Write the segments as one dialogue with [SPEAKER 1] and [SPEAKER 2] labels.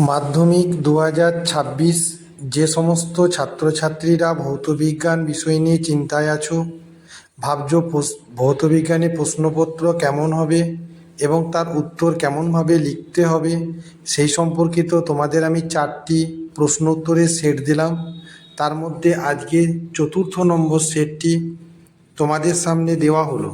[SPEAKER 1] মাধ্যমিক 2026 যে সমস্ত ছাত্রছাত্রীরা ভৌতবিজ্ঞান বিষয় নিয়ে চিন্তায় আছো, ভাবছো ভৌতবিজ্ঞানে প্রশ্নপত্র কেমন হবে এবং তার উত্তর কেমনভাবে লিখতে হবে, সেই সম্পর্কিত তোমাদের আমি 4টি প্রশ্ন উত্তরের সেট দিলাম। তার মধ্যে আজকে 4র্থ নম্বর সেটটি তোমাদের সামনে দেওয়া হলো।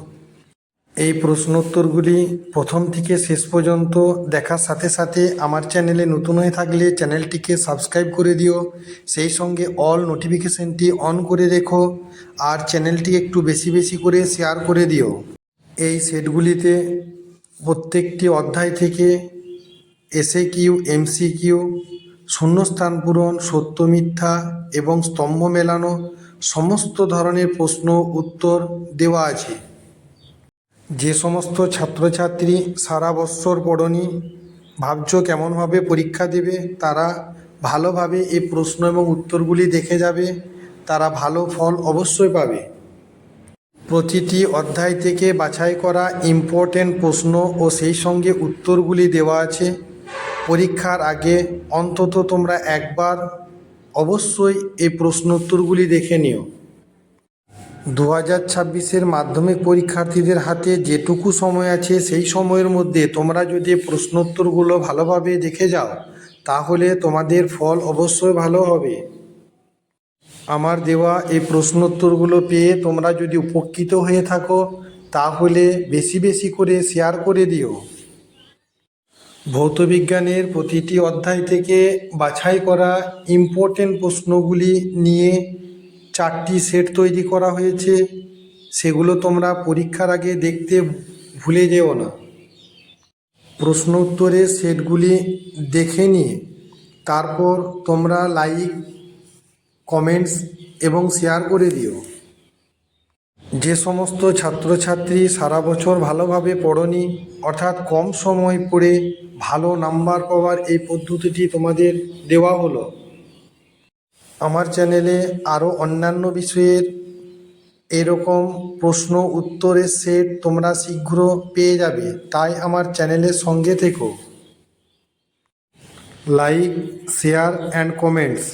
[SPEAKER 1] এই প্রশ্নোত্তরগুলি প্রথম থেকে শেষ পর্যন্ত দেখার সাথে সাথে আমার চ্যানেলে নতুন হয়ে থাকলে চ্যানেলটিকে সাবস্ক্রাইব করে দিও, সেই সঙ্গে অল নোটিফিকেশনটি অন করে রেখো আর চ্যানেলটি একটু বেশি বেশি করে শেয়ার করে দিও। এই সেটগুলিতে প্রত্যেকটি অধ্যায় থেকে এসএকিউ, এমসিকিউ, শূন্যস্থান পূরণ, সত্য মিথ্যা এবং স্তম্ভ মেলানো সমস্ত ধরনের প্রশ্ন উত্তর দেওয়া আছে। যে সমস্ত ছাত্রছাত্রী সারা বৎসর পড়নি, ভাবছো কেমনভাবে পরীক্ষা দেবে, তারা ভালোভাবে এই প্রশ্ন এবং উত্তরগুলি দেখে যাবে, তারা ভালো ফল অবশ্যই পাবে। প্রতিটি অধ্যায় থেকে বাছাই করা ইম্পর্টেন্ট প্রশ্ন ও সেই সঙ্গে উত্তরগুলি দেওয়া আছে। পরীক্ষার আগে অন্তত তোমরা একবার অবশ্যই এই প্রশ্ন উত্তরগুলি দেখে নিও। 2026-এর মাধ্যমিক পরীক্ষার্থীদের হাতে যেটুকু সময় আছে সেই সময়ের মধ্যে তোমরা যদি প্রশ্নোত্তরগুলো ভালোভাবে দেখে যাও তাহলে তোমাদের ফল অবশ্যই ভালো হবে। আমার দেওয়া এই প্রশ্নোত্তরগুলো পেয়ে তোমরা যদি উপকৃত হয়ে থাকো তাহলে বেশি বেশি করে শেয়ার করে দিও। ভৌতবিজ্ঞানের প্রতিটি অধ্যায় থেকে বাছাই করা ইম্পর্টেন্ট প্রশ্নগুলি নিয়ে 4টি সেট তৈরি করা হয়েছে, সেগুলো তোমরা পরীক্ষার আগে দেখতে ভুলে যেও না। প্রশ্ন উত্তরের সেটগুলি দেখে নিয়ে তারপর তোমরা লাইক, কমেন্টস এবং শেয়ার করে দিও। যে সমস্ত ছাত্রছাত্রী সারা বছর ভালোভাবে পড়নি, অর্থাৎ কম সময় পড়ে ভালো নাম্বার পাওয়ার এই পদ্ধতিটি তোমাদের দেওয়া হলো। আমার চ্যানেলে আরও অন্যান্য বিষয়ের এরকম প্রশ্ন উত্তরের সেট তোমরা শীঘ্র পেয়ে যাবে, তাই আমার চ্যানেলের সঙ্গে থেকো। Like, share and comments.